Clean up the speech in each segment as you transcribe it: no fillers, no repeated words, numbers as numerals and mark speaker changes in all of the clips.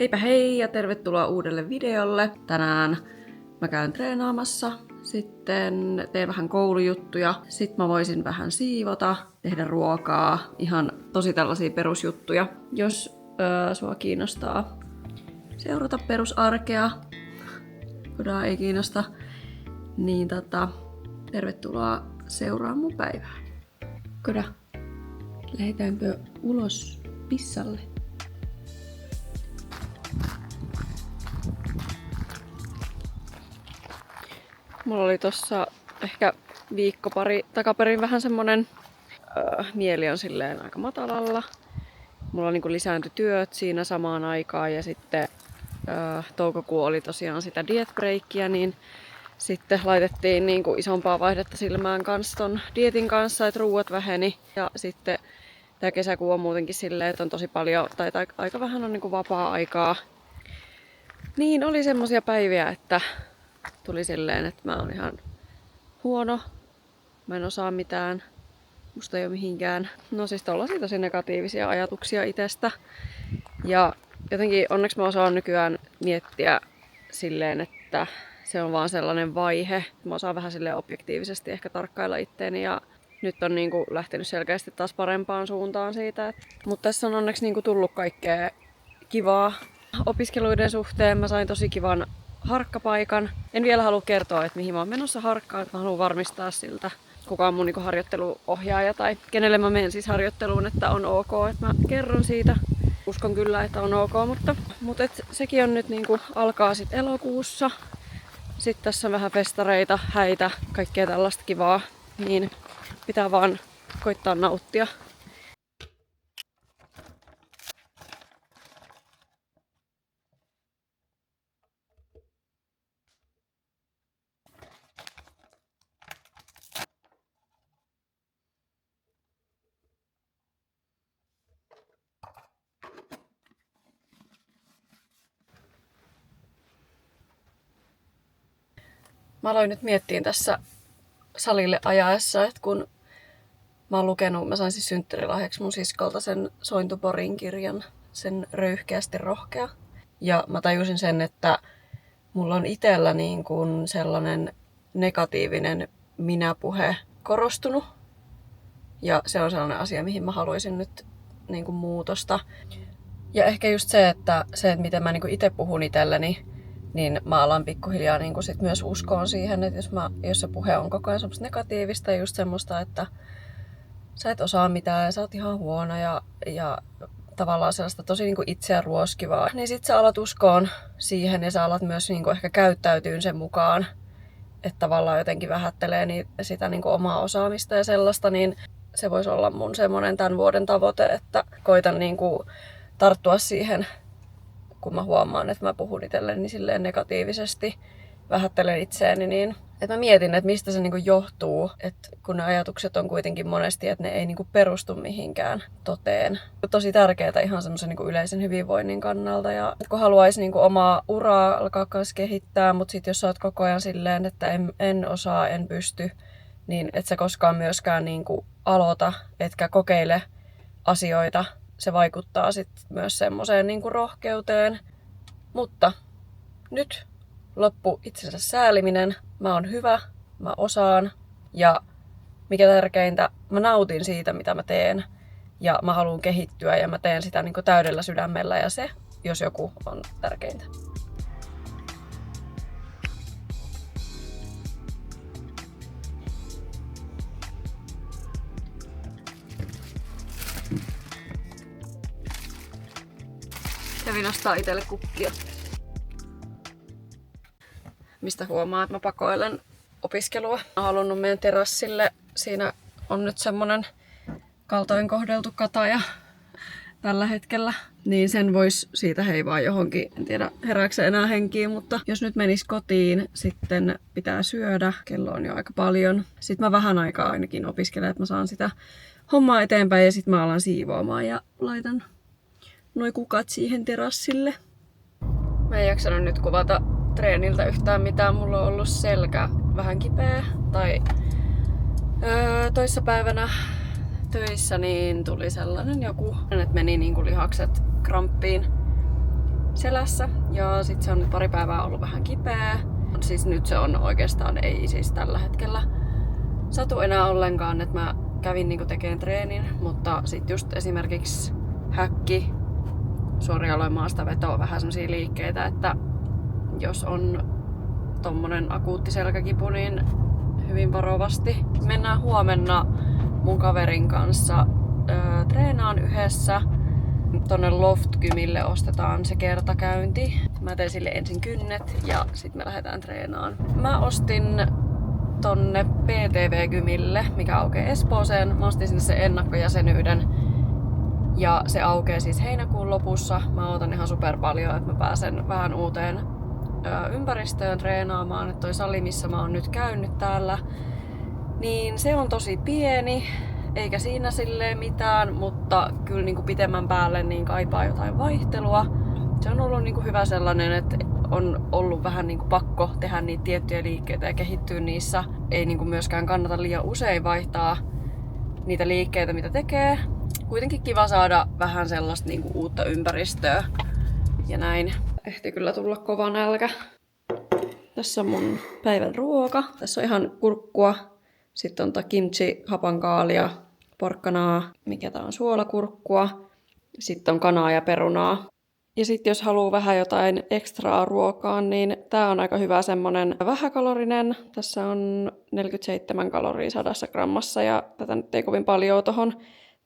Speaker 1: Heipä hei ja tervetuloa uudelle videolle. Tänään mä käyn treenaamassa, sitten teen vähän koulujuttuja, sit mä voisin vähän siivota, tehdä ruokaa, ihan tosi tällaisia perusjuttuja. Jos sua kiinnostaa seurata perusarkea, kodaa ei kiinnosta, niin tervetuloa seuraamaan mun päivää. Koda, lähdetäänkö ulos pissalle? Mulla oli tossa ehkä viikko pari takaperin vähän semmonen mieli on silleen aika matalalla. Mulla niinku lisääntyi työt siinä samaan aikaan ja sitten toukokuu oli tosiaan sitä diet breakkiä, niin sitten laitettiin niinku isompaa vaihdetta silmään kanssa ton dietin kanssa, että ruuat väheni. Ja sitten tää kesäkuu on muutenkin silleen, että on tosi paljon, tai aika vähän on niinku vapaa-aikaa. Niin oli semmosia päiviä, että tuli silleen, että mä oon ihan huono, mä en osaa mitään, musta ei oo mihinkään. No siis tollasia tosi negatiivisia ajatuksia itsestä. Ja jotenkin onneksi mä osaan nykyään miettiä silleen, että se on vaan sellainen vaihe. Mä osaan vähän silleen objektiivisesti ehkä tarkkailla itteeni ja nyt on niinku lähtenyt selkeästi taas parempaan suuntaan siitä. Mutta tässä on onneksi niinku tullut kaikkea kivaa opiskeluiden suhteen. Mä sain tosi kivan harkkapaikan. En vielä halua kertoa, että mihin mä oon menossa harkkaan. Mä haluan varmistaa siltä, kuka on mun niinku harjoitteluohjaaja tai kenelle mä menen siis harjoitteluun, että on ok, että mä kerron siitä. Uskon kyllä, että on ok, mutta sekin on nyt niinku alkaa sit elokuussa. Sitten tässä on vähän festareita, häitä, kaikkea tällaista kivaa, niin pitää vaan koittaa nauttia. Mä aloin nyt miettiä tässä salille ajaessa, että kun mä oon lukenut, mä sain siis synttärilahjaksi mun siskolta sen Sointu Porin kirjan, sen Röyhkeästi rohkea. Ja mä tajusin sen, että mulla on itsellä niin kuin sellainen negatiivinen minäpuhe korostunut. Ja se on sellainen asia, mihin mä haluaisin nyt niin kuin muutosta. Ja ehkä just se, että miten mä niin kuin itse puhun itselleni, niin mä alan pikkuhiljaa niin kuin sit myös uskoon siihen, että jos se puhe on koko ajan semmoista negatiivista ja just semmoista, että sä et osaa mitään ja sä oot ihan huono ja tavallaan sellaista tosi niin kuin itseä ruoskivaa, niin sit sä alat uskoon siihen ja sä alat myös niin kuin ehkä käyttäytyä sen mukaan, että tavallaan jotenkin vähättelee sitä niin kuin omaa osaamista ja sellaista, niin se voisi olla mun semmoinen tämän vuoden tavoite, että koitan niin kuin tarttua siihen, kun mä huomaan, että mä puhun itselleni silleen negatiivisesti, vähättelen itseäni, niin että mä mietin, että mistä se niinku johtuu, että kun ne ajatukset on kuitenkin monesti, että ne ei niinku perustu mihinkään toteen. Tosi tärkeää ihan semmoisen niinku yleisen hyvinvoinnin kannalta ja kun haluaisi niinku omaa uraa alkaa kanssa kehittää, mutta sit jos sä oot koko ajan silleen, että en osaa, en pysty, niin et sä koskaan myöskään niinku aloita, etkä kokeile asioita. Se vaikuttaa sitten myös semmoiseen niinku rohkeuteen. Mutta nyt loppu itsensä sääliminen. Mä oon hyvä, mä osaan ja mikä tärkeintä, mä nautin siitä mitä mä teen. Ja mä haluan kehittyä ja mä teen sitä niinku täydellä sydämellä ja se, jos joku, on tärkeintä. Kävin ostaa itselle kukkia. Mistä huomaa, että mä pakoilen opiskelua. Mä oon halunnut meidän terassille. Siinä on nyt semmonen kaltoin kohdeltu kataja tällä hetkellä. Niin sen vois siitä heivaa johonkin. En tiedä herääkö se enää henkiin, mutta jos nyt menis kotiin, sitten pitää syödä. Kello on jo aika paljon. Sitten mä vähän aikaa ainakin opiskelen, että mä saan sitä hommaa eteenpäin ja sitten mä alan siivoamaan ja laitan noi kukat siihen terassille. Mä en jaksanut nyt kuvata treeniltä yhtään mitään. Mulla on ollut selkä vähän kipeä. Tai toissapäivänä töissä niin tuli sellainen joku, että meni niinku lihakset kramppiin. selässä ja sit se on nyt pari päivää ollut vähän kipeä. Siis nyt se on oikeastaan ei siis tällä hetkellä satu enää ollenkaan, että mä kävin niinku tekemään treenin, mutta sit just esimerkiksi häkki, suorialoin maasta vetoa, vähän semmosia liikkeitä, että jos on tommonen akuutti selkäkipu, niin hyvin varovasti. Mennään huomenna mun kaverin kanssa treenaan yhdessä. Tonne Loft-gymille ostetaan se kertakäynti. Mä teen sille ensin kynnet ja sit me lähdetään treenaan. Mä ostin tonne PTV-gymille, mikä aukeaa Espooseen. Mä ostin sinne sen ennakkojäsenyyden. Ja se aukeaa siis heinäkuun lopussa. Mä ootan ihan super paljon, että mä pääsen vähän uuteen ympäristöön treenaamaan. Että toi sali, missä mä oon nyt käynyt täällä, niin se on tosi pieni. Eikä siinä silleen mitään, mutta kyllä niin kuin pitemmän päälle niin kaipaa jotain vaihtelua. Se on ollut niin kuin hyvä sellainen, että on ollut vähän niin kuin pakko tehdä niitä tiettyjä liikkeitä ja kehittyä niissä. Ei niin kuin myöskään kannata liian usein vaihtaa niitä liikkeitä, mitä tekee. Kuitenkin kiva saada vähän sellaista niin kuin uutta ympäristöä ja näin. Ehti kyllä tulla kova nälkä. Tässä on mun päivän ruoka. Tässä on ihan kurkkua. Sitten on kimchi, hapankaalia, porkkanaa, mikä tää on, suolakurkkua. Sitten on kanaa ja perunaa. Ja sitten jos haluaa vähän jotain ekstraa ruokaa, niin tää on aika hyvä semmonen vähäkalorinen. Tässä on 47 kaloria 100 grammassa ja tätä nyt ei kovin paljon tohon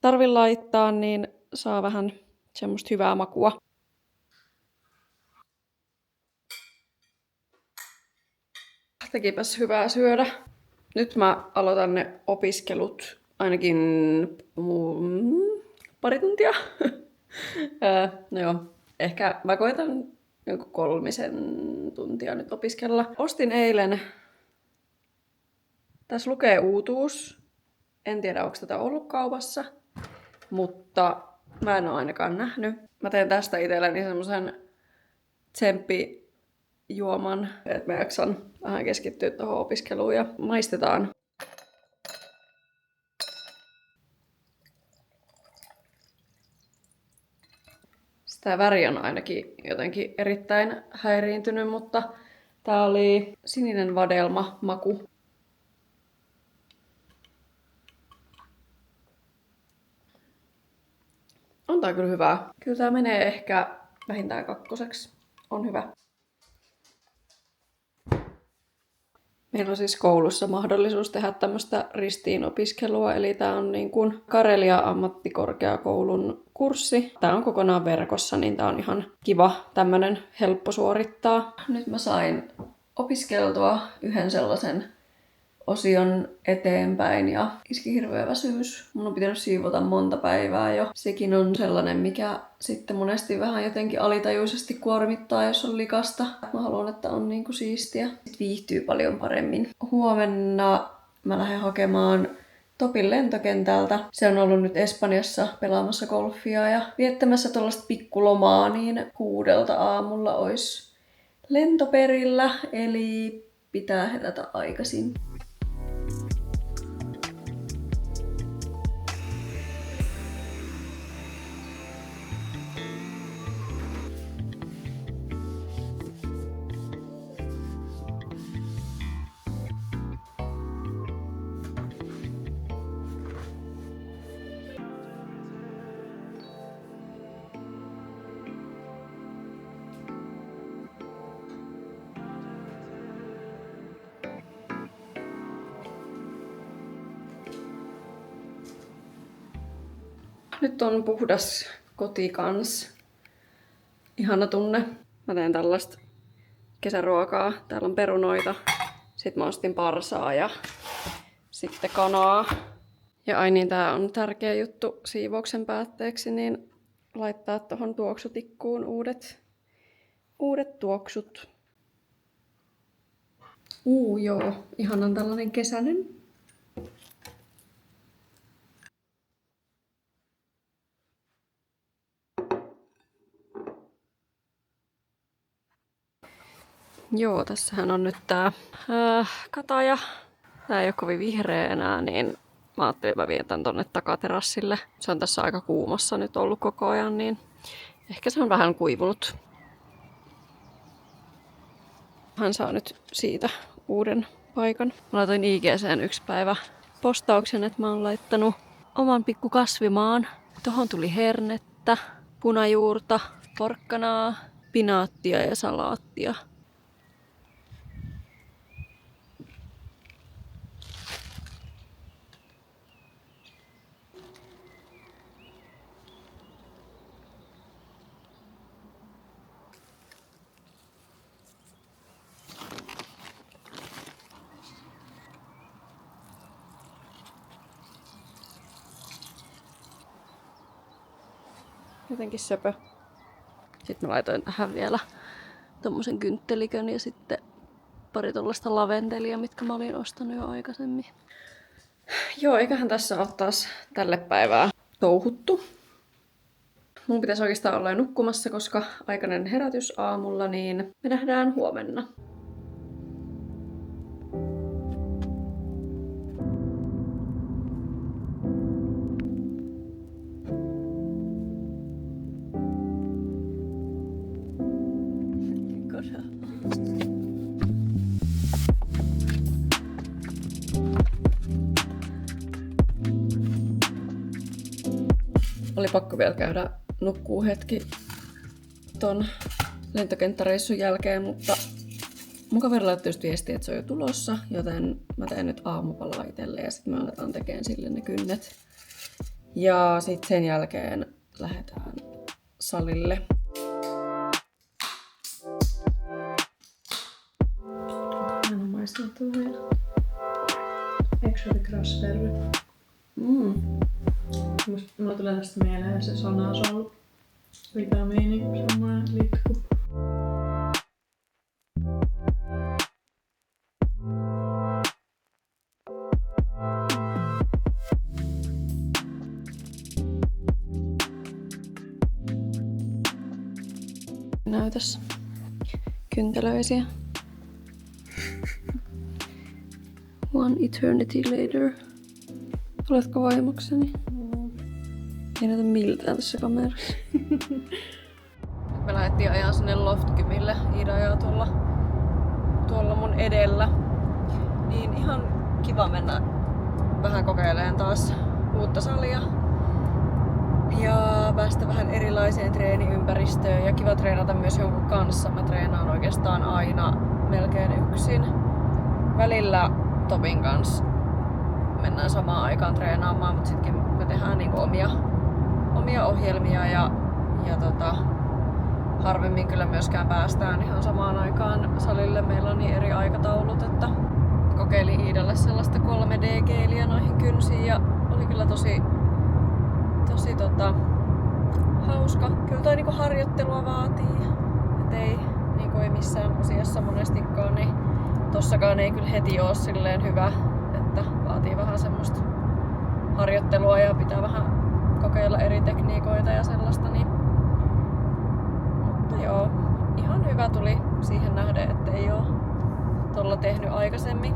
Speaker 1: tarvi laittaa, niin saa vähän semmoista hyvää makua. Tekipäs hyvää syödä. Nyt mä aloitan ne opiskelut ainakin pari tuntia. No joo, ehkä mä koitan joku 3 tuntia nyt opiskella. Ostin eilen, tässä lukee uutuus. En tiedä, onko tätä ollut kaupassa, mutta mä en ole ainakaan nähnyt. Mä teen tästä itselleni semmosen tsemppijuoman, että mä jaksan vähän keskittyä tuohon opiskeluun ja maistetaan. Tämä väri on ainakin jotenkin erittäin häiriintynyt, mutta tää oli sininen vadelma maku. On tää kyllä hyvää. Kyllä tää menee ehkä vähintään 2. On hyvä. Meillä on siis koulussa mahdollisuus tehdä tämmöistä ristiinopiskelua, eli tämä on niin kuin Karelia ammattikorkeakoulun kurssi. Tämä on kokonaan verkossa, niin tämä on ihan kiva, tämmöinen helppo suorittaa. Nyt mä sain opiskeltua yhden sellaisen osion eteenpäin ja iski hirveä väsyys. Mun on pitänyt siivota monta päivää jo. Sekin on sellainen, mikä sitten monesti vähän jotenkin alitajuisesti kuormittaa, jos on likasta. Mä haluan, että on niinku siistiä. Sitten viihtyy paljon paremmin. Huomenna mä lähden hakemaan Topin lentokentältä. Se on ollut nyt Espanjassa pelaamassa golfia ja viettämässä tuollaista pikkulomaa, niin 6 aamulla olisi lentoperillä, eli pitää herätä aikaisin. Nyt on puhdas koti kans. Ihana tunne. Mä teen tällaista kesäruokaa. Täällä on perunoita. Sitten mä ostin parsaa ja sitten kanaa. Ja ai niin, tää on tärkeä juttu siivouksen päätteeksi, niin laittaa tohon tuoksutikkuun uudet tuoksut. Joo, ihanan tällainen kesäinen. Joo, tässähän on nyt tää kataja. Tää ei oo kovin vihreä enää, niin mä ajattelin, että mä vien tän tonne takaterassille. Se on tässä aika kuumassa nyt ollut koko ajan, niin ehkä se on vähän kuivunut. Hän saa nyt siitä uuden paikan. Mä laitoin IGC:n yksi päivä postauksen, että mä oon laittanut oman pikku kasvimaan. Tohon tuli hernettä, punajuurta, porkkanaa, pinaattia ja salaattia. Jotenkin söpö. Sitten mä laitoin tähän vielä tommosen kynttelikön ja sitten pari tollaista lavendelia, mitkä mä olin ostanut jo aikaisemmin. Joo, eiköhän tässä ole taas tälle päivää touhuttu. Mun pitäisi oikeastaan olla jo nukkumassa, koska aikainen herätys aamulla, niin me nähdään huomenna. Oli pakko vielä käydä nukkuu hetki ton lentokenttäreissun jälkeen, mutta mun kaveri laittoi just viestiä, että se on jo tulossa, joten mä teen nyt aamupalaa itselle ja sitten me aletaan tekemään sille ne kynnet. Ja sitten sen jälkeen lähdetään salille. Mä en maistanut vielä.
Speaker 2: Actually Grasberry. Mulla tulee tästä mieleen se Sonasol vitamiini, semmoinen litku.
Speaker 1: Näytäs kyntelöisiä. One eternity later. Oletko vaimokseni? Ei näytä miltään tässä kamerassa. Me lähdettiin ajaa sinne Loft-Gymille. Iida ajaa tuolla mun edellä. Niin ihan kiva mennä vähän kokeilemaan taas uutta salia. Ja päästä vähän erilaiseen treeniympäristöön ja kiva treenata myös jonkun kanssa. Mä treenaan oikeastaan aina melkein yksin. Välillä Topin kanssa mennään samaan aikaan treenaamaan, mutta sittenkin me tehdään niinku omia ohjelmia ja harvemmin kyllä myöskään päästään ihan samaan aikaan salille. Meillä on niin eri aikataulut, että kokeilin Iidalle sellaista 3D-geeliä noihin kynsiin ja oli kyllä tosi hauska. Kyllä toi niinku harjoittelua vaatii, et ei missään asiassa monestikaan, niin tossakaan ei kyllä heti oo silleen hyvä, että vaatii vähän semmoista harjoittelua ja pitää vähän kokeilla eri tekniikoita ja sellaista, niin mutta joo, ihan hyvä tuli siihen nähden, että ei oo tolla tehnyt aikaisemmin.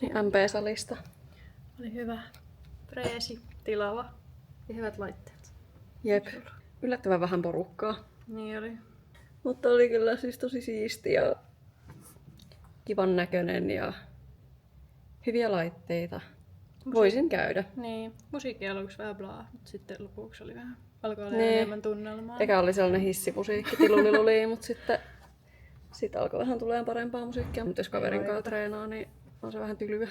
Speaker 1: Niin MP-salista.
Speaker 2: Oli hyvä. Freesi, tilava ja hyvät laitteet.
Speaker 1: Jep. Yllättävän vähän porukkaa.
Speaker 2: Niin oli.
Speaker 1: Mutta oli kyllä siis tosi siisti ja kivan näköinen ja hyviä laitteita. Voisin käydä.
Speaker 2: Niin, musiikki aluksi vähän blaa, mutta sitten lopuksi oli vähän, alkoi olla
Speaker 1: Niin.
Speaker 2: enemmän tunnelmaa.
Speaker 1: Eka oli sellainen hissimusiikki, tiluliluli, mutta sitten alkoi vähän tulemaan parempaa musiikkia. Mutta jos kaverin kanssa treenaa, niin on se vähän tylyä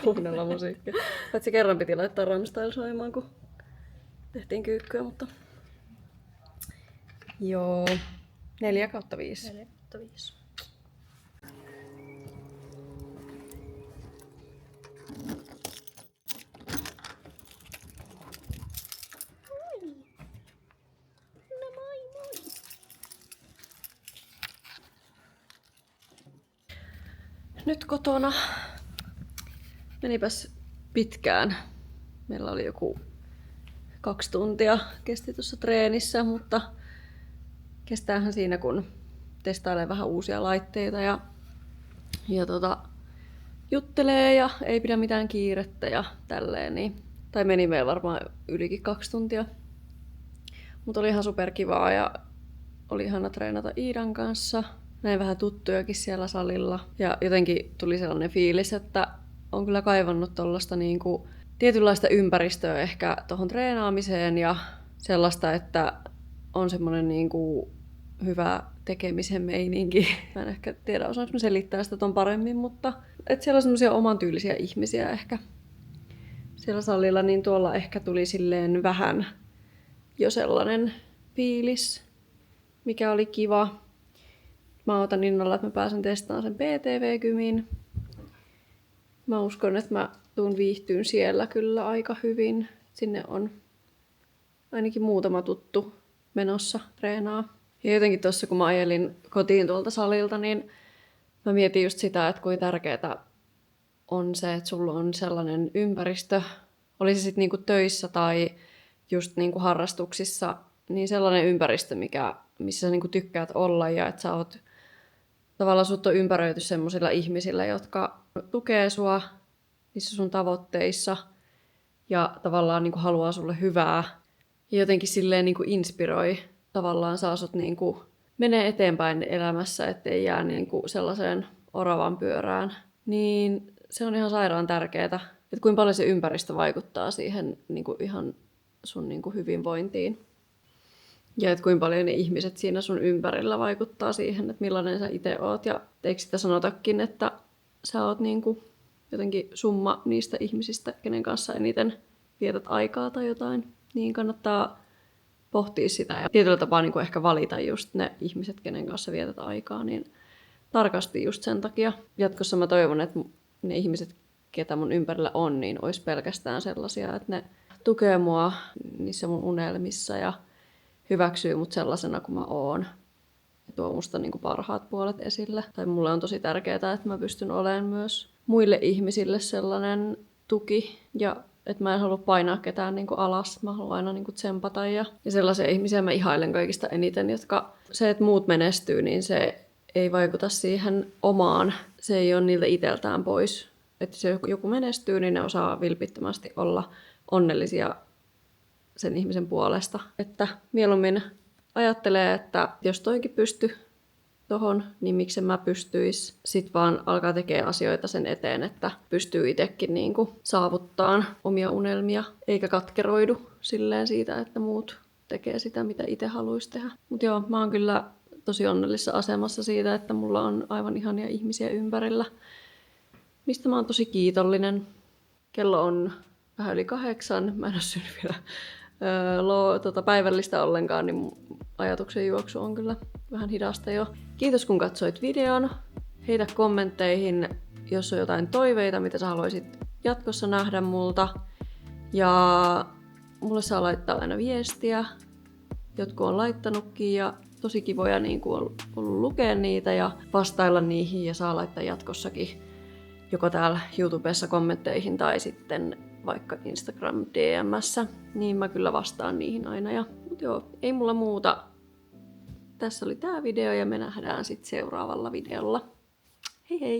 Speaker 1: kuunnella musiikkia. Paitsi kerran piti laittaa Rammstein soimaan, kun tehtiin kyykkyä, mutta... Joo, 4/5.
Speaker 2: 4/5.
Speaker 1: Nyt kotona. Menipäs pitkään. Meillä oli joku 2 tuntia kesti tuossa treenissä, mutta kestäähän siinä, kun testailee vähän uusia laitteita ja juttelee ja ei pidä mitään kiirettä ja tälleen. Niin. Tai meni meillä varmaan ylikin 2 tuntia. Mutta oli ihan superkivaa ja oli ihana treenata Iidan kanssa. Näin vähän tuttujakin siellä salilla. Ja jotenkin tuli sellainen fiilis, että on kyllä kaivannut tuollaista niinku tietynlaista ympäristöä ehkä tuohon treenaamiseen ja sellaista, että on semmoinen niinku hyvä tekemisen meininki. Mä en ehkä tiedä, osaanko mä selittää sitä ton paremmin, mutta että siellä on semmoisia oman tyylisiä ihmisiä ehkä siellä salilla, niin tuolla ehkä tuli silleen vähän jo sellainen fiilis, mikä oli kiva. Mä otan innolla, että mä pääsen testaamaan sen BTV-kymin. Mä uskon, että mä tuun viihtyyn siellä kyllä aika hyvin. Sinne on ainakin muutama tuttu menossa treenaa. Ja jotenkin tuossa, kun mä ajelin kotiin tuolta salilta, niin mä mietin just sitä, että kuinka tärkeää on se, että sulla on sellainen ympäristö, oli se sitten niinku töissä tai just niinku harrastuksissa, niin sellainen ympäristö, missä sä niinku tykkäät olla ja että sä oot tavallaan sut on ympäröity semmoisilla ihmisillä, jotka tukee sua niissä sun tavoitteissa ja tavallaan niinku haluaa sulle hyvää ja jotenkin silleen niinku inspiroi, tavallaan saa sut niinku menee eteenpäin elämässä, ettei jää niinku sellaiseen oravan pyörään. Niin se on ihan sairaan tärkeää, että kuinka paljon se ympäristö vaikuttaa siihen niinku ihan sun niinku hyvinvointiin. Ja että kuinka paljon ne ihmiset siinä sun ympärillä vaikuttaa siihen, että millainen sä itse oot. Ja eikö sitä sanotakin, että sä oot niinku jotenkin summa niistä ihmisistä, kenen kanssa eniten vietät aikaa tai jotain. Niin kannattaa pohtia sitä ja tietyllä tapaa niinku ehkä valita just ne ihmiset, kenen kanssa vietät aikaa. Niin tarkasti just sen takia. Jatkossa mä toivon, että ne ihmiset, ketä mun ympärillä on, niin olisi pelkästään sellaisia, että ne tukee mua niissä mun unelmissa ja hyväksyy mut sellaisena kuin mä oon. Ja tuo musta niinku parhaat puolet esille. Tai mulle on tosi tärkeää, että mä pystyn olemaan myös muille ihmisille sellainen tuki. Ja että mä en halua painaa ketään niinku alas. Mä haluan aina niinku tsempata. Ja sellaisia ihmisiä mä ihailen kaikista eniten, jotka se, että muut menestyy, niin se ei vaikuta siihen omaan. Se ei ole niiltä iteltään pois. Että jos joku menestyy, niin ne osaa vilpittömästi olla onnellisia sen ihmisen puolesta. Että mieluummin ajattelee, että jos toikin pysty tohon, niin miksen mä pystyis. Sitten vaan alkaa tekemään asioita sen eteen, että pystyy itsekin niinku saavuttaa omia unelmia, eikä katkeroidu silleen siitä, että muut tekee sitä, mitä itse haluaisi tehdä. Mut joo, mä oon kyllä tosi onnellisessa asemassa siitä, että mulla on aivan ihania ihmisiä ympärillä, mistä mä oon tosi kiitollinen. Kello on vähän yli 8, mä en ole syönyt vielä päivällistä ollenkaan, niin mun ajatuksen juoksu on kyllä vähän hidasta jo. Kiitos kun katsoit videon. Heitä kommentteihin, jos on jotain toiveita, mitä sä haluaisit jatkossa nähdä multa. Ja mulle saa laittaa aina viestiä. Jotkut on laittanutkin ja tosi kivoja niin kuin on ollut lukea niitä ja vastailla niihin ja saa laittaa jatkossakin joko täällä YouTubessa kommentteihin tai sitten vaikka Instagram DM:ssä, niin mä kyllä vastaan niihin aina. Mut joo, ei mulla muuta. Tässä oli tää video ja me nähdään sitten seuraavalla videolla. Hei hei!